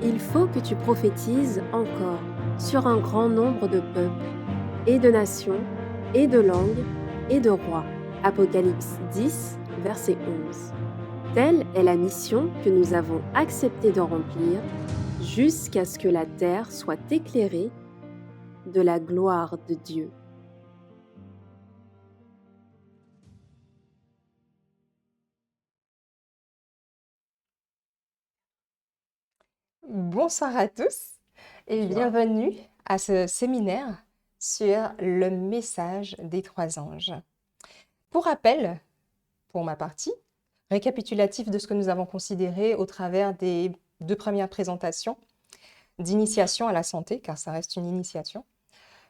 il faut que tu prophétises encore sur un grand nombre de peuples, et de nations, et de langues, et de rois. Apocalypse 10, verset 11. Telle est la mission que nous avons accepté de remplir jusqu'à ce que la terre soit éclairée de la gloire de Dieu. Bonsoir à tous et Bonsoir. bienvenue à ce séminaire sur le message des trois anges. Pour rappel, pour ma partie, récapitulatif de ce que nous avons considéré au travers des 2 premières présentations d'initiation à la santé, car ça reste une initiation.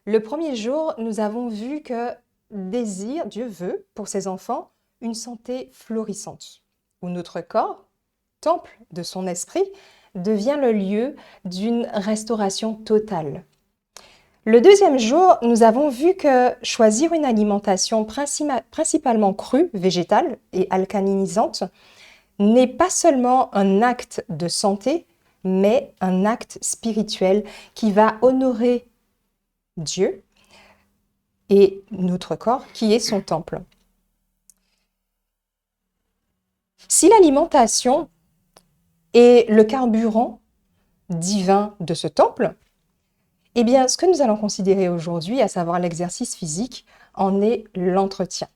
Le premier jour, nous avons vu que Dieu veut pour ses enfants une santé florissante, où notre corps, temple de son esprit, devient le lieu d'une restauration totale. Le deuxième jour, nous avons vu que choisir une alimentation principalement crue, végétale et alcalinisante n'est pas seulement un acte de santé, mais un acte spirituel qui va honorer Dieu et notre corps qui est son temple. Si l'alimentation est le carburant divin de ce temple, eh bien, ce que nous allons considérer aujourd'hui, à savoir l'exercice physique, en est l'entretien.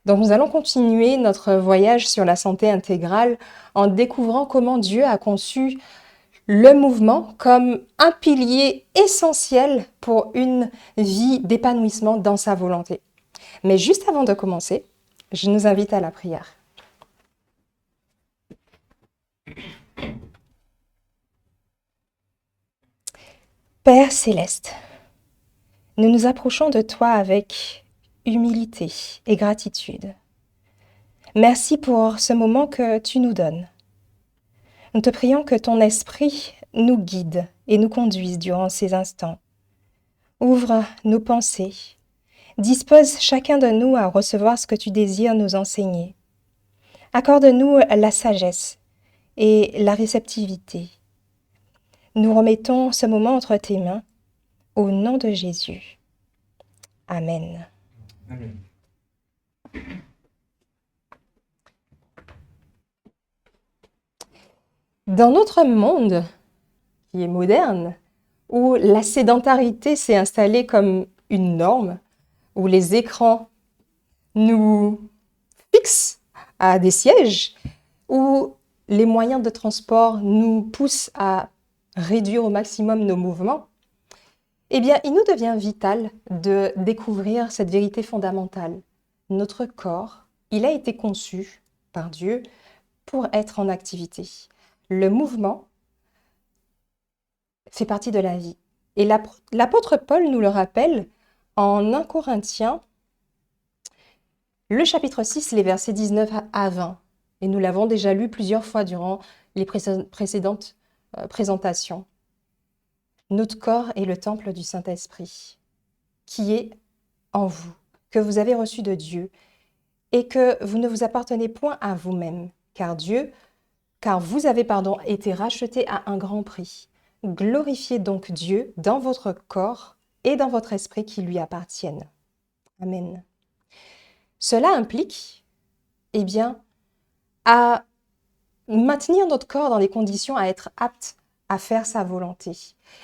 Donc, nous allons continuer notre voyage sur la santé intégrale en découvrant comment Dieu a conçu le mouvement comme un pilier essentiel pour une vie d'épanouissement dans sa volonté. Mais juste avant de commencer, je nous invite à la prière. Père céleste, nous nous approchons de toi avec humilité et gratitude. Merci pour ce moment que tu nous donnes. Nous te prions que ton esprit nous guide et nous conduise durant ces instants. Ouvre nos pensées, dispose chacun de nous à recevoir ce que tu désires nous enseigner. Accorde-nous la sagesse et la réceptivité. Nous remettons ce moment entre tes mains, au nom de Jésus. Amen. Amen. Dans notre monde, qui est moderne, où la sédentarité s'est installée comme une norme, où les écrans nous fixent à des sièges, où les moyens de transport nous poussent à réduire au maximum nos mouvements, eh bien, il nous devient vital de découvrir cette vérité fondamentale. Notre corps, il a été conçu par Dieu pour être en activité. Le mouvement fait partie de la vie. Et l'apôtre Paul nous le rappelle en 1 Corinthiens, le chapitre 6, les versets 19 à 20. Et nous l'avons déjà lu plusieurs fois durant les précédentes présentations. Notre corps est le temple du Saint-Esprit, qui est en vous, que vous avez reçu de Dieu, et que vous ne vous appartenez point à vous-même, car vous avez été rachetés à un grand prix. Glorifiez donc Dieu dans votre corps et dans votre esprit qui lui appartiennent. Amen. Cela implique, eh bien, à maintenir notre corps dans des conditions à être apte à faire sa volonté.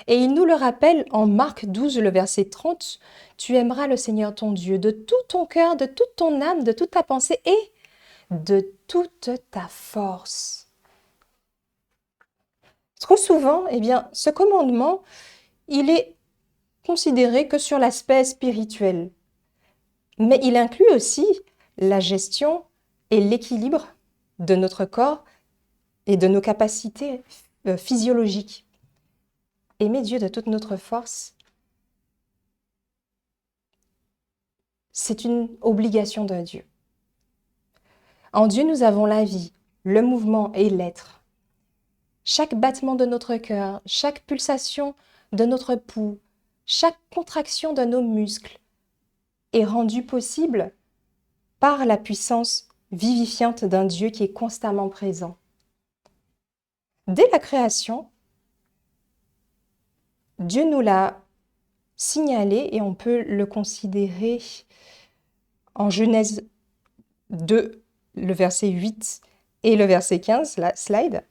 Et il nous le rappelle en Marc 12, le verset 30, « Tu aimeras le Seigneur ton Dieu de tout ton cœur, de toute ton âme, de toute ta pensée et de toute ta force. » Trop souvent, eh bien, ce commandement, il est considéré que sur l'aspect spirituel. Mais il inclut aussi la gestion et l'équilibre de notre corps et de nos capacités physiologiques. Aimer Dieu de toute notre force, c'est une obligation de Dieu. En Dieu, nous avons la vie, le mouvement et l'être. Chaque battement de notre cœur, chaque pulsation de notre pouls, chaque contraction de nos muscles est rendue possible par la puissance vivifiante d'un Dieu qui est constamment présent. Dès la création, Dieu nous l'a signalé et on peut le considérer en Genèse 2, le verset 8 et le verset 15, la slide.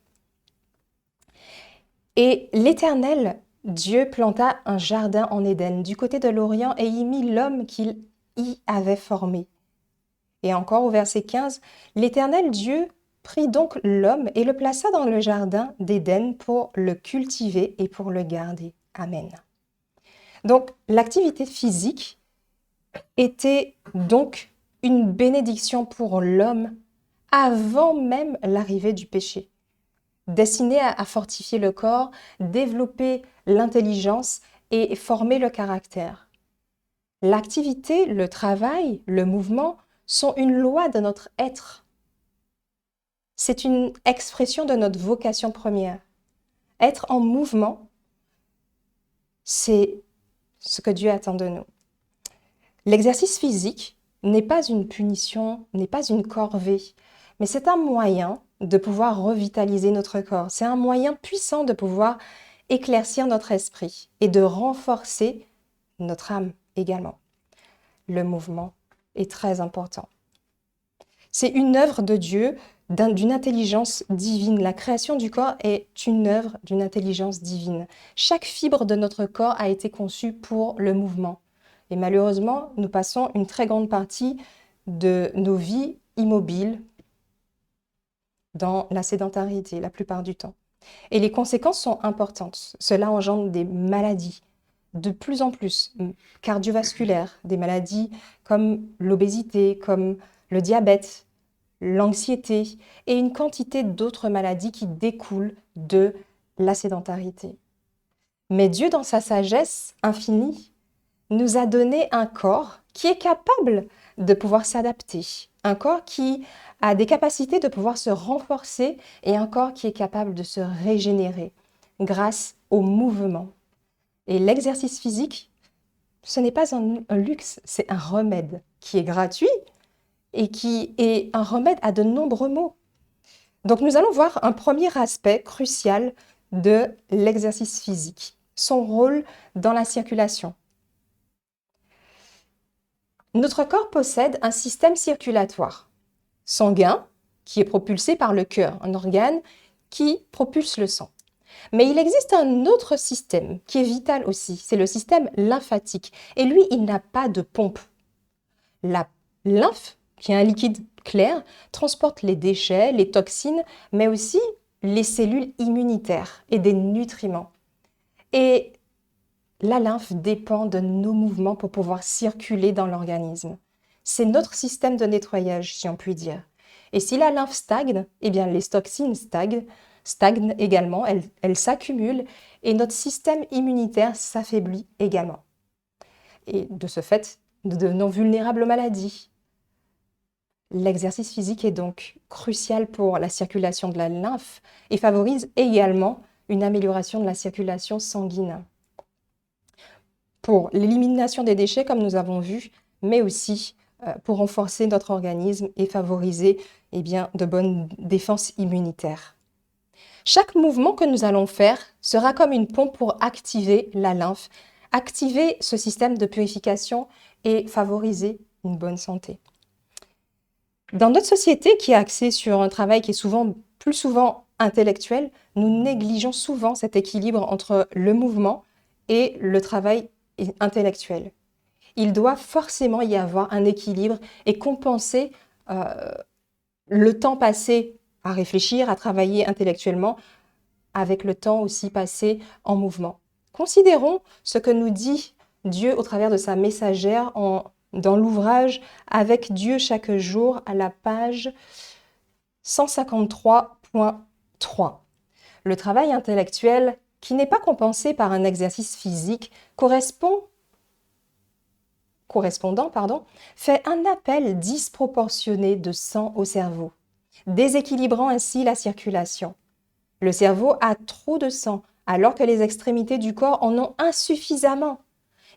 Et l'Éternel, Dieu planta un jardin en Éden, du côté de l'Orient, et y mit l'homme qu'il y avait formé. Et encore au verset 15, l'Éternel Dieu prit donc l'homme et le plaça dans le jardin d'Éden pour le cultiver et pour le garder. Amen. Donc, l'activité physique était donc une bénédiction pour l'homme avant même l'arrivée du péché, destinée à fortifier le corps, développer l'intelligence et former le caractère. L'activité, le travail, le mouvement sont une loi de notre être. C'est une expression de notre vocation première. Être en mouvement, c'est ce que Dieu attend de nous. L'exercice physique n'est pas une punition, n'est pas une corvée, mais c'est un moyen de pouvoir revitaliser notre corps. C'est un moyen puissant de pouvoir éclaircir notre esprit et de renforcer notre âme également. Le mouvement est très important. C'est une œuvre de Dieu, d'une intelligence divine. La création du corps est une œuvre d'une intelligence divine. Chaque fibre de notre corps a été conçue pour le mouvement. Et malheureusement, nous passons une très grande partie de nos vies immobiles dans la sédentarité, la plupart du temps. Et les conséquences sont importantes. Cela engendre des maladies, de plus en plus cardiovasculaires, des maladies comme l'obésité, comme le diabète, l'anxiété et une quantité d'autres maladies qui découlent de la sédentarité. Mais Dieu, dans sa sagesse infinie, nous a donné un corps qui est capable de pouvoir s'adapter, un corps qui a des capacités de pouvoir se renforcer et un corps qui est capable de se régénérer grâce au mouvement. Et l'exercice physique, ce n'est pas un luxe, c'est un remède qui est gratuit et qui est un remède à de nombreux maux. Donc nous allons voir un premier aspect crucial de l'exercice physique, son rôle dans la circulation. Notre corps possède un système circulatoire sanguin qui est propulsé par le cœur, un organe qui propulse le sang. Mais il existe un autre système qui est vital aussi, c'est le système lymphatique. Et lui, il n'a pas de pompe. La lymphe, qui est un liquide clair, transporte les déchets, les toxines, mais aussi les cellules immunitaires et des nutriments. Et la lymphe dépend de nos mouvements pour pouvoir circuler dans l'organisme. C'est notre système de nettoyage, si on peut dire. Et si la lymphe stagne, eh bien les toxines stagnent également, elles s'accumulent et notre système immunitaire s'affaiblit également. Et de ce fait, nous devenons vulnérables aux maladies. L'exercice physique est donc crucial pour la circulation de la lymphe et favorise également une amélioration de la circulation sanguine. Pour l'élimination des déchets, comme nous avons vu, mais aussi pour renforcer notre organisme et favoriser de bonnes défenses immunitaires. Chaque mouvement que nous allons faire sera comme une pompe pour activer la lymphe, activer ce système de purification et favoriser une bonne santé. Dans notre société qui est axée sur un travail qui est plus souvent intellectuel, nous négligeons souvent cet équilibre entre le mouvement et le travail intellectuel. Il doit forcément y avoir un équilibre et compenser le temps passé à réfléchir, à travailler intellectuellement, avec le temps aussi passé en mouvement. Considérons ce que nous dit Dieu au travers de sa messagère dans l'ouvrage « Avec Dieu chaque jour » à la page 153.3. Le travail intellectuel, qui n'est pas compensé par un exercice physique, correspondant, fait un appel disproportionné de sang au cerveau, déséquilibrant ainsi la circulation. Le cerveau a trop de sang, alors que les extrémités du corps en ont insuffisamment.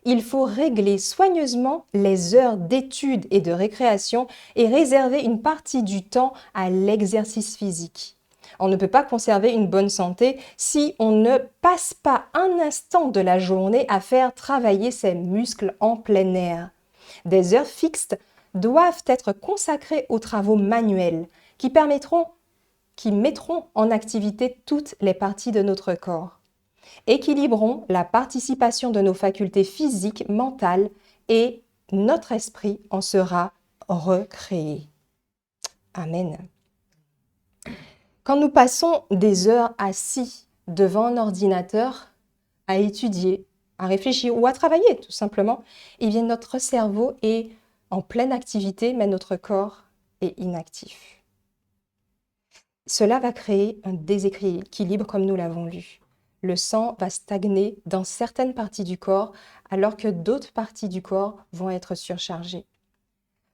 Il faut régler soigneusement les heures d'études et de récréation et réserver une partie du temps à l'exercice physique. On ne peut pas conserver une bonne santé si on ne passe pas un instant de la journée à faire travailler ses muscles en plein air. Des heures fixes doivent être consacrées aux travaux manuels qui mettront en activité toutes les parties de notre corps, équilibreront la participation de nos facultés physiques, mentales et notre esprit en sera recréé. Amen. Quand nous passons des heures assis devant un ordinateur à étudier, à réfléchir ou à travailler tout simplement, eh bien notre cerveau est en pleine activité, mais notre corps est inactif. Cela va créer un déséquilibre comme nous l'avons lu. Le sang va stagner dans certaines parties du corps alors que d'autres parties du corps vont être surchargées.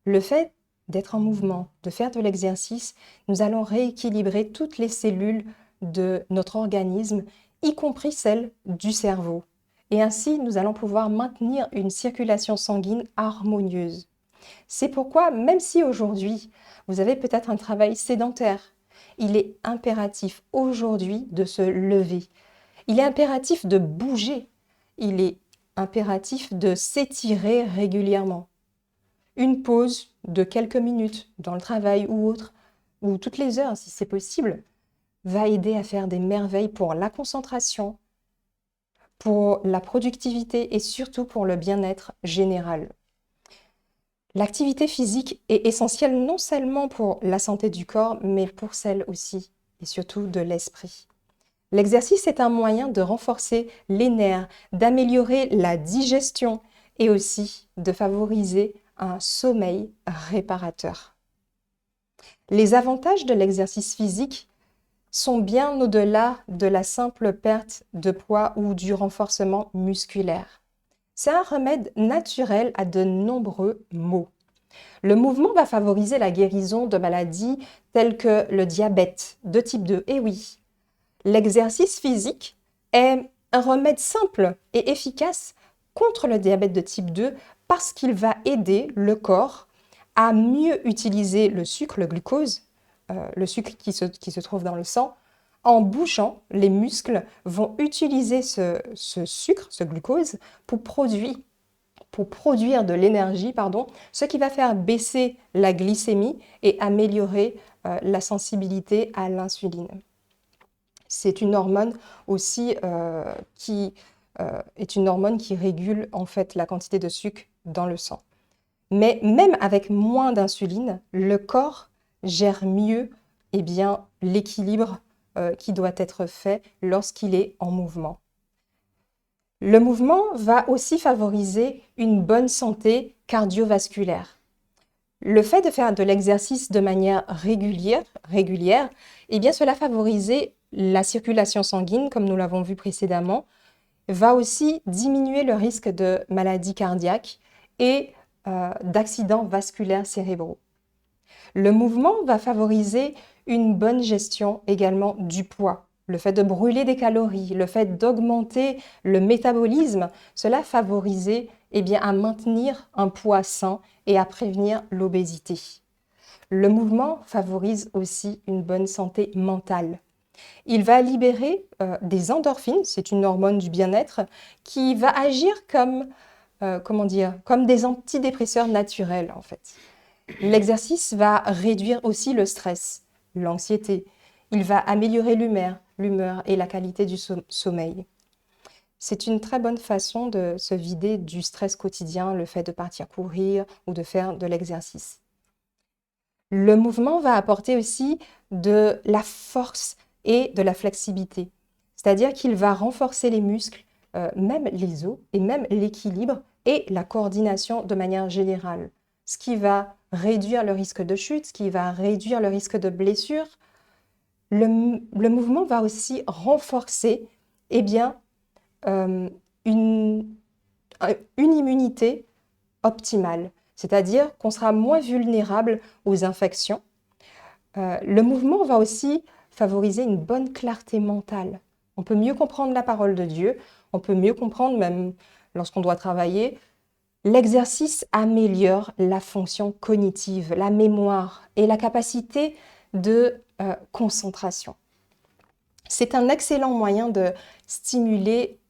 Le fait d'être en mouvement, de faire de l'exercice, nous allons rééquilibrer toutes les cellules de notre organisme, y compris celles du cerveau. Et ainsi, nous allons pouvoir maintenir une circulation sanguine harmonieuse. C'est pourquoi, même si aujourd'hui, vous avez peut-être un travail sédentaire, il est impératif aujourd'hui de se lever. Il est impératif de bouger. Il est impératif de s'étirer régulièrement. Une pause de quelques minutes dans le travail ou autre, ou toutes les heures si c'est possible, va aider à faire des merveilles pour la concentration, pour la productivité et surtout pour le bien-être général. L'activité physique est essentielle non seulement pour la santé du corps, mais pour celle aussi et surtout de l'esprit. L'exercice est un moyen de renforcer les nerfs, d'améliorer la digestion et aussi de favoriser un sommeil réparateur. Les avantages de l'exercice physique sont bien au-delà de la simple perte de poids ou du renforcement musculaire. C'est un remède naturel à de nombreux maux. Le mouvement va favoriser la guérison de maladies telles que le diabète de type 2. Et oui, l'exercice physique est un remède simple et efficace contre le diabète de type 2 parce qu'il va aider le corps à mieux utiliser le sucre, le glucose, le sucre qui se trouve dans le sang. En bougeant, les muscles vont utiliser ce sucre, ce glucose, pour produire de l'énergie, ce qui va faire baisser la glycémie et améliorer la sensibilité à l'insuline. C'est une hormone aussi qui est une hormone qui régule en fait la quantité de sucre dans le sang. Mais même avec moins d'insuline, le corps gère mieux l'équilibre qui doit être fait lorsqu'il est en mouvement. Le mouvement va aussi favoriser une bonne santé cardiovasculaire. Le fait de faire de l'exercice de manière régulière, cela favorise la circulation sanguine, comme nous l'avons vu précédemment, va aussi diminuer le risque de maladies cardiaques et d'accidents vasculaires cérébraux. Le mouvement va favoriser une bonne gestion également du poids. Le fait de brûler des calories, le fait d'augmenter le métabolisme, cela favorise à maintenir un poids sain et à prévenir l'obésité. Le mouvement favorise aussi une bonne santé mentale. Il va libérer des endorphines, c'est une hormone du bien-être, qui va agir comme des antidépresseurs naturels en fait. L'exercice va réduire aussi le stress, l'anxiété. Il va améliorer l'humeur et la qualité du sommeil. C'est une très bonne façon de se vider du stress quotidien, le fait de partir courir ou de faire de l'exercice. Le mouvement va apporter aussi de la force et de la flexibilité, c'est-à-dire qu'il va renforcer les muscles, même les os et même l'équilibre et la coordination de manière générale, ce qui va réduire le risque de chute, ce qui va réduire le risque de blessure. Le mouvement va aussi renforcer une immunité optimale, c'est-à-dire qu'on sera moins vulnérable aux infections. Le mouvement va aussi favoriser une bonne clarté mentale. On peut mieux comprendre la parole de Dieu, on peut mieux comprendre même lorsqu'on doit travailler. L'exercice améliore la fonction cognitive, la mémoire et la capacité de concentration. C'est un excellent moyen de stimuler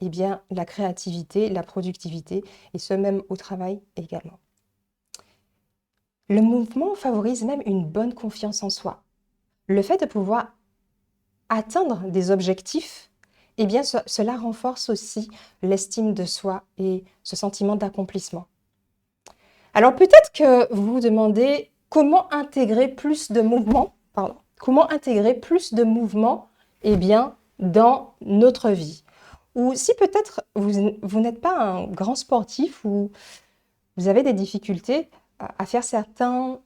la créativité, la productivité, et ce même au travail également. Le mouvement favorise même une bonne confiance en soi. Le fait de pouvoir atteindre des objectifs, cela renforce aussi l'estime de soi et ce sentiment d'accomplissement. Alors peut-être que vous vous demandez comment intégrer plus de mouvement, dans notre vie. Ou si peut-être vous n'êtes pas un grand sportif ou vous avez des difficultés à faire certaines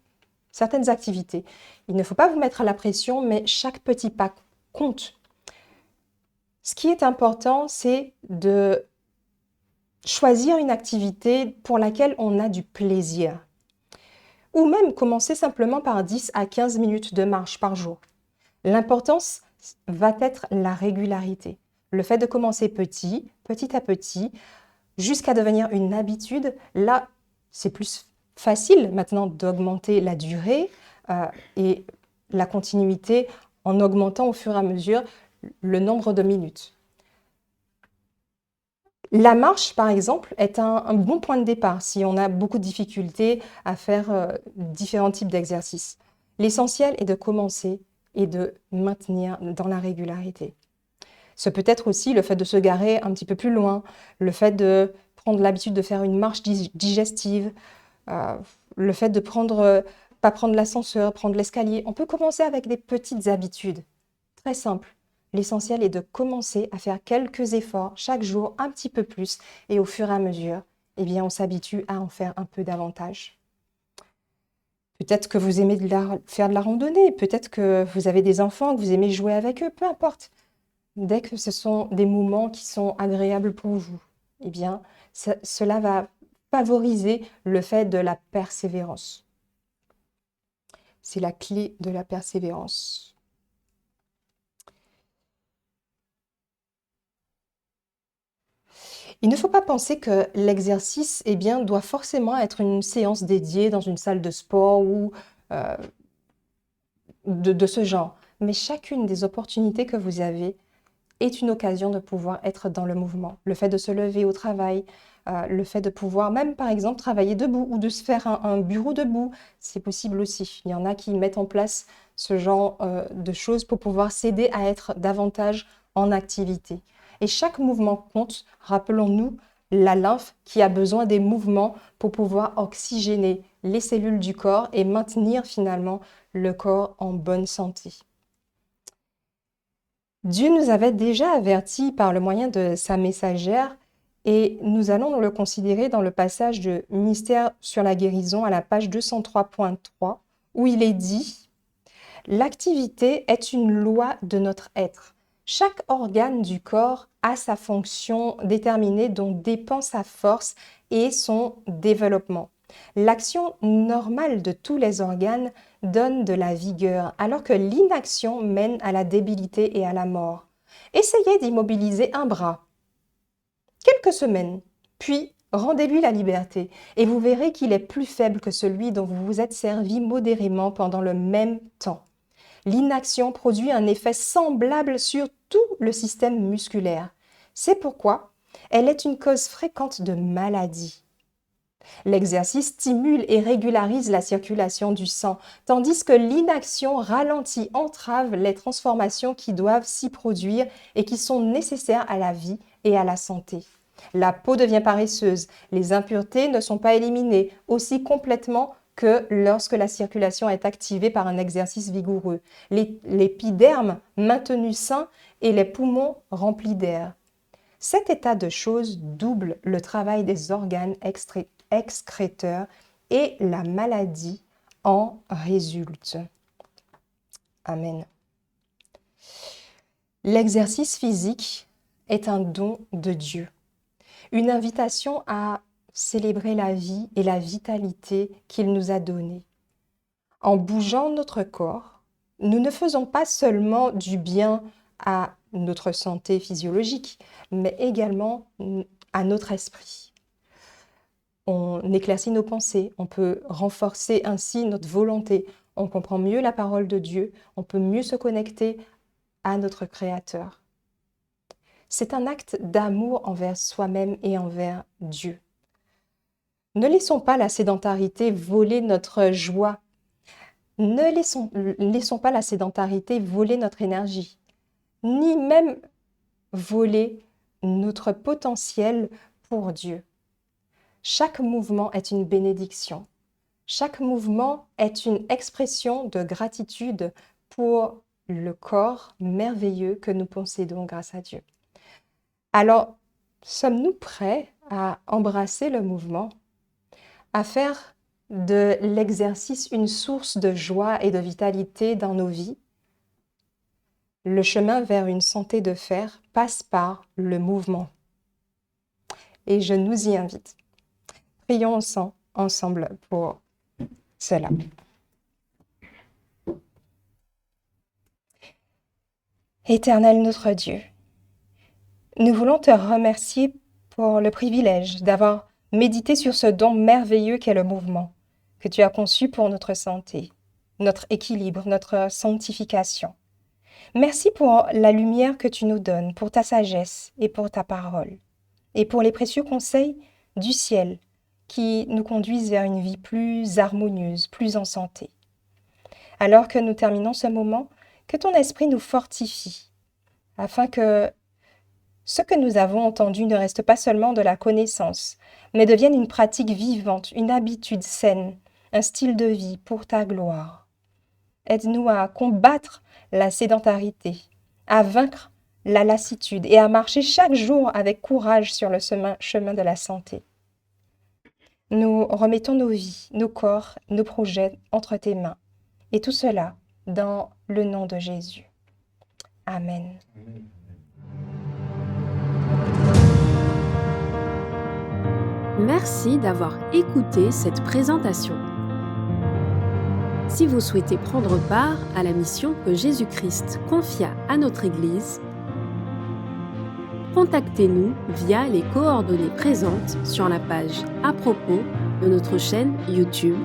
activités. Il ne faut pas vous mettre à la pression, mais chaque petit pas compte. Ce qui est important, c'est de choisir une activité pour laquelle on a du plaisir. Ou même commencer simplement par 10 à 15 minutes de marche par jour. L'importance va être la régularité. Le fait de commencer petit à petit, jusqu'à devenir une habitude, là, c'est plus facile maintenant d'augmenter la durée et la continuité en augmentant au fur et à mesure le nombre de minutes. La marche, par exemple, est un bon point de départ si on a beaucoup de difficultés à faire différents types d'exercices. L'essentiel est de commencer et de maintenir dans la régularité. Ce peut être aussi le fait de se garer un petit peu plus loin, le fait de prendre l'habitude de faire une marche digestive, le fait de pas prendre l'ascenseur, prendre l'escalier. On peut commencer avec des petites habitudes, très simples. L'essentiel est de commencer à faire quelques efforts chaque jour, un petit peu plus, et au fur et à mesure, on s'habitue à en faire un peu davantage. Peut-être que vous aimez faire de la randonnée, peut-être que vous avez des enfants, que vous aimez jouer avec eux, peu importe. Dès que ce sont des moments qui sont agréables pour vous, cela va favoriser le fait de la persévérance. C'est la clé de la persévérance. Il ne faut pas penser que l'exercice doit forcément être une séance dédiée dans une salle de sport ou de ce genre. Mais chacune des opportunités que vous avez est une occasion de pouvoir être dans le mouvement. Le fait de se lever au travail, le fait de pouvoir même, par exemple, travailler debout ou de se faire un bureau debout, c'est possible aussi. Il y en a qui mettent en place ce genre de choses pour pouvoir s'aider à être davantage en activité. Et chaque mouvement compte. Rappelons-nous la lymphe qui a besoin des mouvements pour pouvoir oxygéner les cellules du corps et maintenir finalement le corps en bonne santé. Dieu nous avait déjà avertis par le moyen de sa messagère et nous allons le considérer dans le passage de Mystère sur la guérison à la page 203.3 où il est dit « L'activité est une loi de notre être. Chaque organe du corps a sa fonction déterminée dont dépend sa force et son développement. L'action normale de tous les organes donne de la vigueur, alors que l'inaction mène à la débilité et à la mort. Essayez d'immobiliser un bras quelques semaines, puis rendez-lui la liberté, et vous verrez qu'il est plus faible que celui dont vous vous êtes servi modérément pendant le même temps. L'inaction produit un effet semblable sur tout le système musculaire. C'est pourquoi elle est une cause fréquente de maladies. L'exercice stimule et régularise la circulation du sang, tandis que l'inaction ralentit, entrave les transformations qui doivent s'y produire et qui sont nécessaires à la vie et à la santé. La peau devient paresseuse, les impuretés ne sont pas éliminées aussi complètement que lorsque la circulation est activée par un exercice vigoureux, l'épiderme maintenu sain et les poumons remplis d'air. Cet état de choses double le travail des organes excréteurs et la maladie en résulte. Amen. L'exercice physique est un don de Dieu, une invitation à célébrer la vie et la vitalité qu'il nous a donnée. En bougeant notre corps, nous ne faisons pas seulement du bien à notre santé physiologique, mais également à notre esprit. On éclaircit nos pensées, on peut renforcer ainsi notre volonté, on comprend mieux la parole de Dieu, on peut mieux se connecter à notre Créateur. C'est un acte d'amour envers soi-même et envers Dieu. Ne laissons pas la sédentarité voler notre joie. Ne laissons pas la sédentarité voler notre énergie, ni même voler notre potentiel pour Dieu. Chaque mouvement est une bénédiction. Chaque mouvement est une expression de gratitude pour le corps merveilleux que nous possédons grâce à Dieu. Alors, sommes-nous prêts à embrasser le mouvement, à faire de l'exercice une source de joie et de vitalité dans nos vies? Le chemin vers une santé de fer passe par le mouvement. Et je nous y invite. Prions ensemble pour cela. Éternel notre Dieu, nous voulons te remercier pour le privilège d'avoir médité sur ce don merveilleux qu'est le mouvement, que tu as conçu pour notre santé, notre équilibre, notre sanctification. Merci pour la lumière que tu nous donnes, pour ta sagesse et pour ta parole, et pour les précieux conseils du ciel qui nous conduisent vers une vie plus harmonieuse, plus en santé. Alors que nous terminons ce moment, que ton esprit nous fortifie, afin que ce que nous avons entendu ne reste pas seulement de la connaissance, mais devienne une pratique vivante, une habitude saine, un style de vie pour ta gloire. Aide-nous à combattre la sédentarité, à vaincre la lassitude et à marcher chaque jour avec courage sur le chemin de la santé. Nous remettons nos vies, nos corps, nos projets entre tes mains, et tout cela dans le nom de Jésus. Amen. Merci d'avoir écouté cette présentation. Si vous souhaitez prendre part à la mission que Jésus-Christ confia à notre Église, contactez-nous via les coordonnées présentes sur la page à propos de notre chaîne YouTube.